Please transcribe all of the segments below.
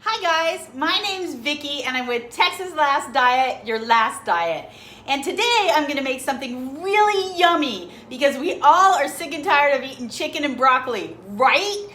Hi guys, my name's Vicki and I'm with Texas Last Diet, your last diet. And today I'm gonna make something really yummy because we all are sick and tired of eating chicken and broccoli, right?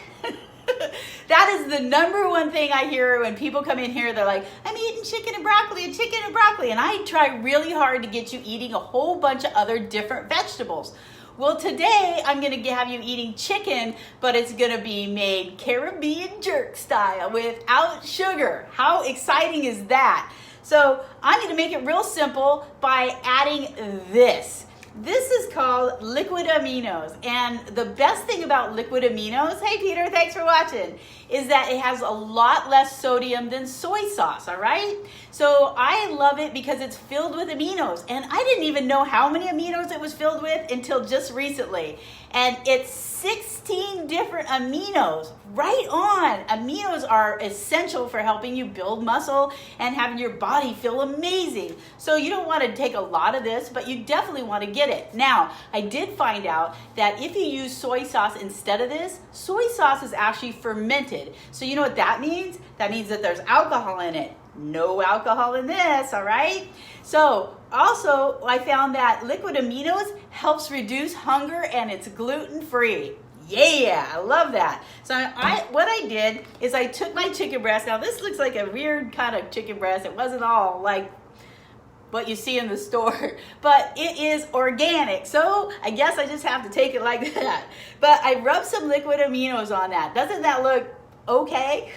That is the number one thing I hear when people come in here. They're like, I'm eating chicken and broccoli. And I try really hard to get you eating a whole bunch of other different vegetables. Well, today I'm gonna have you eating chicken, but it's gonna be made Caribbean jerk style without sugar. How exciting is that? So I'm gonna make it real simple by adding this. This is called liquid aminos, and the best thing about liquid aminos, hey Peter, thanks for watching, is that it has a lot less sodium than soy sauce, all right? So I love it because it's filled with aminos, and I didn't even know how many aminos it was filled with until just recently. And it's 16 different aminos, right on. Aminos are essential for helping you build muscle and having your body feel amazing. So you don't want to take a lot of this, but you definitely want to get it. Now, I did find out that if you use soy sauce instead of this, soy sauce is actually fermented. So you know what that means? That means that there's alcohol in it. No alcohol in this, all right? So also I found that liquid aminos helps reduce hunger and it's gluten-free. Yeah, I love that. So what I did is I took my chicken breast. Now this looks like a weird kind of chicken breast. It wasn't all like what you see in the store, but it is organic. So I guess I just have to take it like that. But I rubbed some liquid aminos on that. Doesn't that look okay?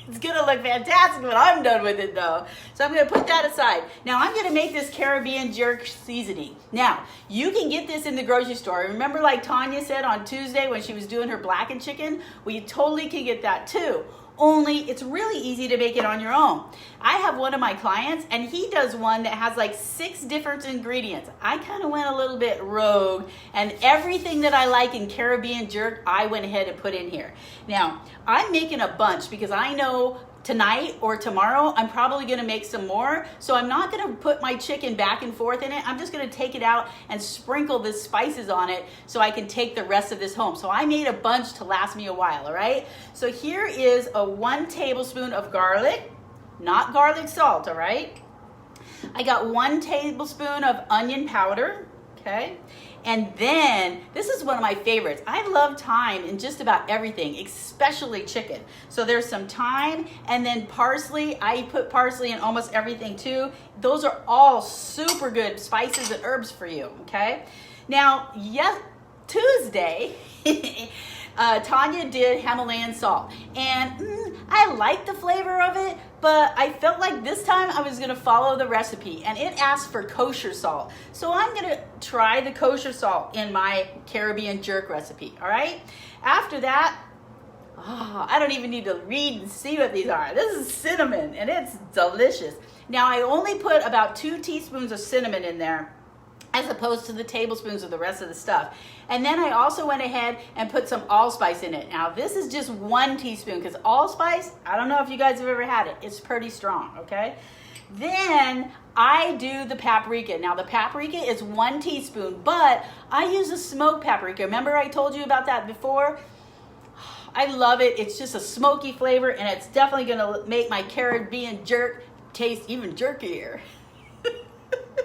It's gonna look fantastic when I'm done with it though. So I'm gonna put that aside. Now I'm gonna make this Caribbean jerk seasoning. Now, you can get this in the grocery store. Remember like Tanya said on Tuesday when she was doing her blackened chicken? Well, you totally can get that too. Only it's really easy to make it on your own. I have one of my clients and he does one that has like 6 different ingredients. I kind of went a little bit rogue and everything that I like in Caribbean jerk, I went ahead and put in here. Now, I'm making a bunch because I know tonight or tomorrow, I'm probably gonna make some more. So I'm not gonna put my chicken back and forth in it. I'm just gonna take it out and sprinkle the spices on it so I can take the rest of this home. So I made a bunch to last me a while, all right? So here is a 1 tablespoon of garlic, not garlic salt, all right? I got 1 tablespoon of onion powder, okay? And then, this is one of my favorites. I love thyme in just about everything, especially chicken. So there's some thyme and then parsley. I put parsley in almost everything too. Those are all super good spices and herbs for you, okay? Now, yes, Tuesday, Tanya did Himalayan salt. And I like the flavor of it, but I felt like this time I was gonna follow the recipe and it asked for kosher salt. So I'm gonna try the kosher salt in my Caribbean jerk recipe, all right? After that, I don't even need to read and see what these are. This is cinnamon and it's delicious. Now I only put about 2 teaspoons of cinnamon in there as opposed to the tablespoons of the rest of the stuff. And then I also went ahead and put some allspice in it. Now this is just 1 teaspoon because allspice, I don't know if you guys have ever had it, it's pretty strong, okay? Then I do the paprika. Now the paprika is 1 teaspoon, but I use a smoked paprika. Remember I told you about that before? I love it. It's just a smoky flavor and it's definitely gonna make my Caribbean jerk taste even jerkier.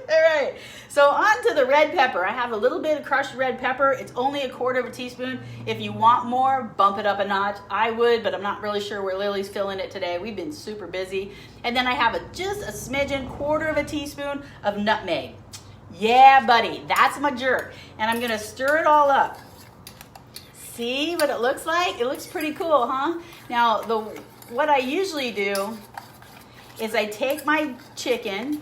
All right, so on to the red pepper. I have a little bit of crushed red pepper. It's only 1/4 teaspoon. If you want more, bump it up a notch. I would, but I'm not really sure where Lily's filling it today. We've been super busy. And then I have just a smidgen, 1/4 teaspoon of nutmeg. Yeah, buddy, that's my jerk. And I'm gonna stir it all up. See what it looks like? It looks pretty cool, huh? Now, what I usually do is I take my chicken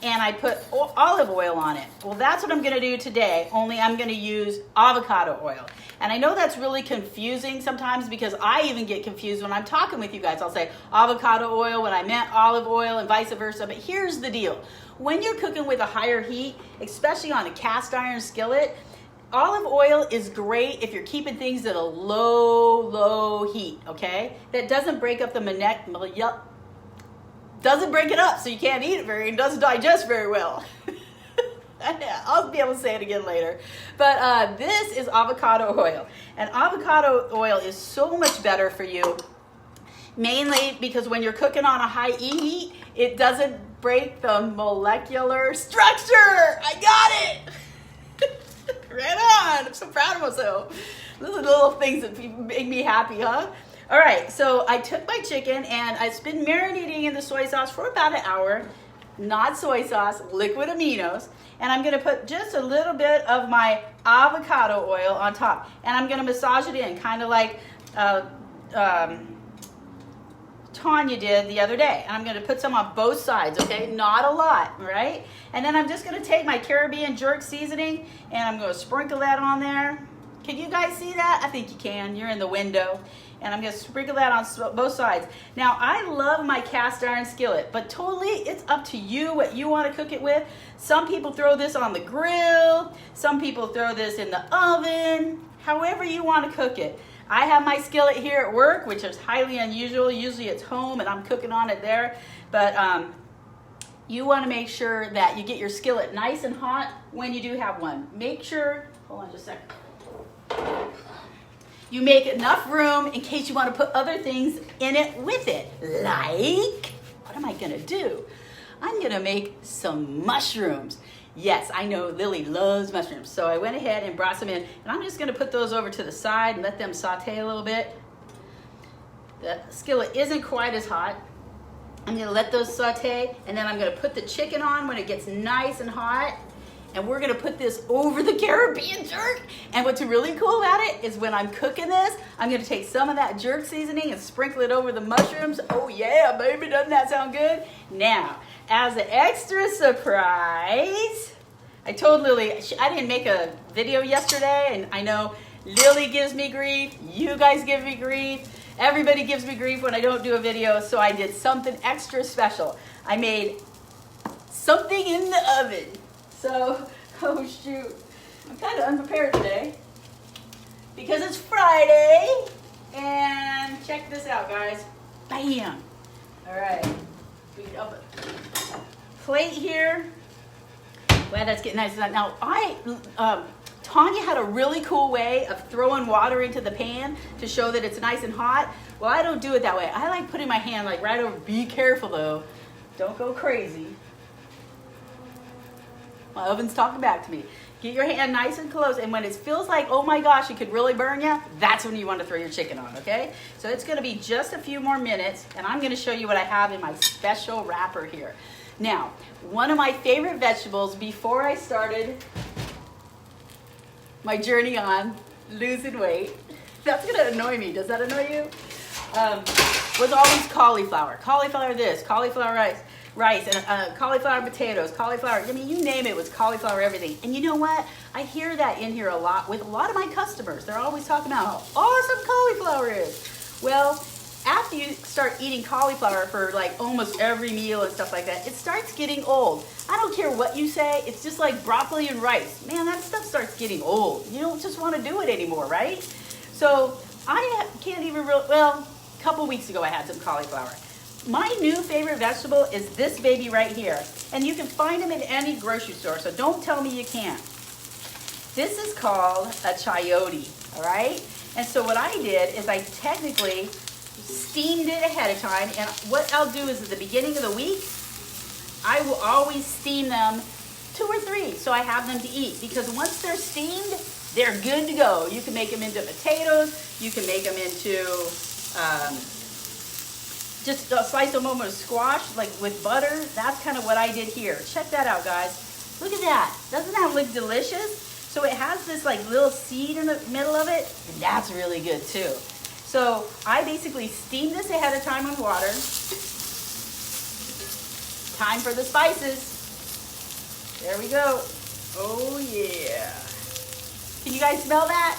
and I put olive oil on it. Well, that's what I'm gonna do today, only I'm gonna use avocado oil. And I know that's really confusing sometimes because I even get confused when I'm talking with you guys. I'll say avocado oil when I meant olive oil and vice versa, but here's the deal. When you're cooking with a higher heat, especially on a cast iron skillet, olive oil is great if you're keeping things at a low heat, okay? That doesn't break up the doesn't break it up so you can't eat it it doesn't digest very well. I'll be able to say it again later. But this is avocado oil. And avocado oil is so much better for you Mainly because when you're cooking on a high heat, it doesn't break the molecular structure. I got it. Right on. I'm so proud of myself. Those are the little things that make me happy, huh? All right, so I took my chicken and it's been marinating in the soy sauce for about an hour. Not soy sauce, liquid aminos. And I'm gonna put just a little bit of my avocado oil on top. And I'm gonna massage it in, kind of like Tanya did the other day. And I'm gonna put some on both sides, okay? Not a lot, right? And then I'm just gonna take my Caribbean jerk seasoning and I'm gonna sprinkle that on there. Can you guys see that? I think you can, you're in the window. And I'm gonna sprinkle that on both sides. Now, I love my cast iron skillet, but totally it's up to you what you wanna cook it with. Some people throw this on the grill. Some people throw this in the oven. However you wanna cook it. I have my skillet here at work, which is highly unusual. Usually it's home and I'm cooking on it there. But you wanna make sure that you get your skillet nice and hot when you do have one. Make sure, hold on just a second. You make enough room in case you want to put other things in it with it. Like, what am I going to do? I'm going to make some mushrooms. Yes, I know Lily loves mushrooms. So I went ahead and brought some in. And I'm just going to put those over to the side and let them saute a little bit. The skillet isn't quite as hot. I'm going to let those saute. And then I'm going to put the chicken on when it gets nice and hot. And we're gonna put this over the Caribbean jerk. And what's really cool about it is when I'm cooking this, I'm gonna take some of that jerk seasoning and sprinkle it over the mushrooms. Oh yeah, baby, doesn't that sound good? Now, as an extra surprise, I told Lily, I didn't make a video yesterday, and I know Lily gives me grief, you guys give me grief, everybody gives me grief when I don't do a video, so I did something extra special. I made something in the oven. So, oh shoot, I'm kind of unprepared today because it's Friday, and check this out, guys. Bam! All right, we got a plate here. Glad that's getting nice. Now, Tanya had a really cool way of throwing water into the pan to show that it's nice and hot. Well, I don't do it that way. I like putting my hand like right over. Be careful though, don't go crazy. My oven's talking back to me. Get your hand nice and close, and when it feels like, oh my gosh, it could really burn you, that's when you want to throw your chicken on, okay? So it's gonna be just a few more minutes, and I'm gonna show you what I have in my special wrapper here. Now, one of my favorite vegetables before I started my journey on losing weight, that's gonna annoy me, does that annoy you? Was always cauliflower. Cauliflower this, cauliflower rice, and cauliflower potatoes, cauliflower, I mean, you name it, was cauliflower everything. And you know what? I hear that in here a lot with a lot of my customers. They're always talking about how awesome cauliflower is. Well, after you start eating cauliflower for like almost every meal and stuff like that, it starts getting old. I don't care what you say, it's just like broccoli and rice. Man, that stuff starts getting old. You don't just want to do it anymore, right? So I can't even well, a couple weeks ago I had some cauliflower. My new favorite vegetable is this baby right here. And you can find them in any grocery store, so don't tell me you can't. This is called a chayote, all right? And so what I did is I technically steamed it ahead of time, and what I'll do is at the beginning of the week, I will always steam them 2 or 3 so I have them to eat, because once they're steamed, they're good to go. You can make them into potatoes, you can make them into just slice them over with squash, like with butter. That's kind of what I did here. Check that out, guys. Look at that. Doesn't that look delicious? So it has this like little seed in the middle of it, and that's really good too. So I basically steamed this ahead of time in water. Time for the spices. There we go. Oh yeah. Can you guys smell that?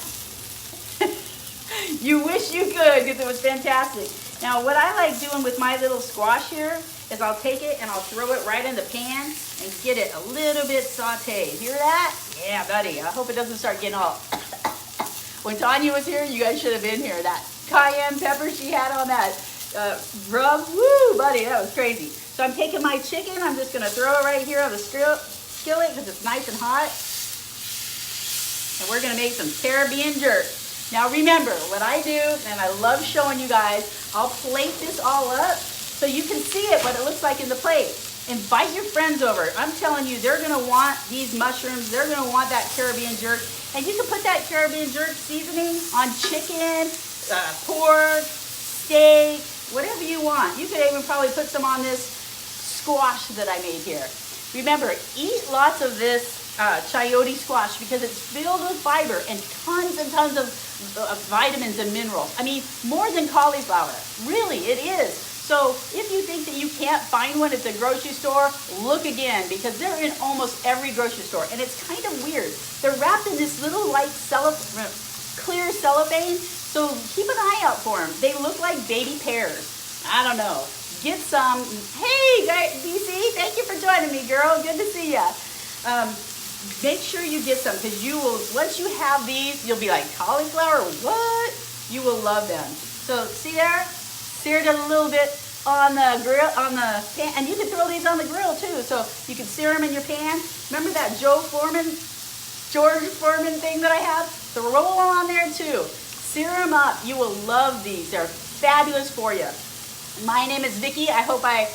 You wish you could, because it was fantastic. Now what I like doing with my little squash here is I'll take it and I'll throw it right in the pan and get it a little bit sauteed. Hear that? Yeah, buddy. I hope it doesn't start getting all... When Tanya was here, you guys should have been here. That cayenne pepper she had on that rub, woo, buddy, that was crazy. So I'm taking my chicken, I'm just gonna throw it right here on the skillet because it's nice and hot. And we're gonna make some Caribbean jerk. Now remember, what I do, and I love showing you guys, I'll plate this all up so you can see it, what it looks like in the plate. Invite your friends over. I'm telling you, they're gonna want these mushrooms, they're gonna want that Caribbean jerk, and you can put that Caribbean jerk seasoning on chicken, pork, steak, whatever you want. You could even probably put some on this squash that I made here. Remember, eat lots of this chayote squash because it's filled with fiber and tons of vitamins and minerals. I mean, more than cauliflower. Really, it is. So if you think that you can't find one at the grocery store, look again because they're in almost every grocery store. And it's kind of weird. They're wrapped in this little light clear cellophane. So keep an eye out for them. They look like baby pears. I don't know. Get some. Hey, DC, thank you for joining me, girl. Good to see ya. Make sure you get some because you will, once you have these, you'll be like, cauliflower, what? You will love them. So see there? Seared it a little bit on the grill, on the pan, and you can throw these on the grill too. So you can sear them in your pan. Remember that George Foreman thing that I have? Throw them on there too. Sear them up. You will love these. They're fabulous for you. My name is Vicki. I hope I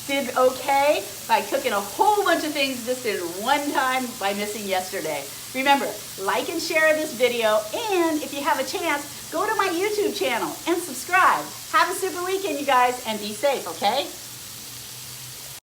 did okay by cooking a whole bunch of things just in one time by missing yesterday. Remember, like and share this video, and if you have a chance, go to my YouTube channel and subscribe. Have a super weekend, you guys, and be safe, okay?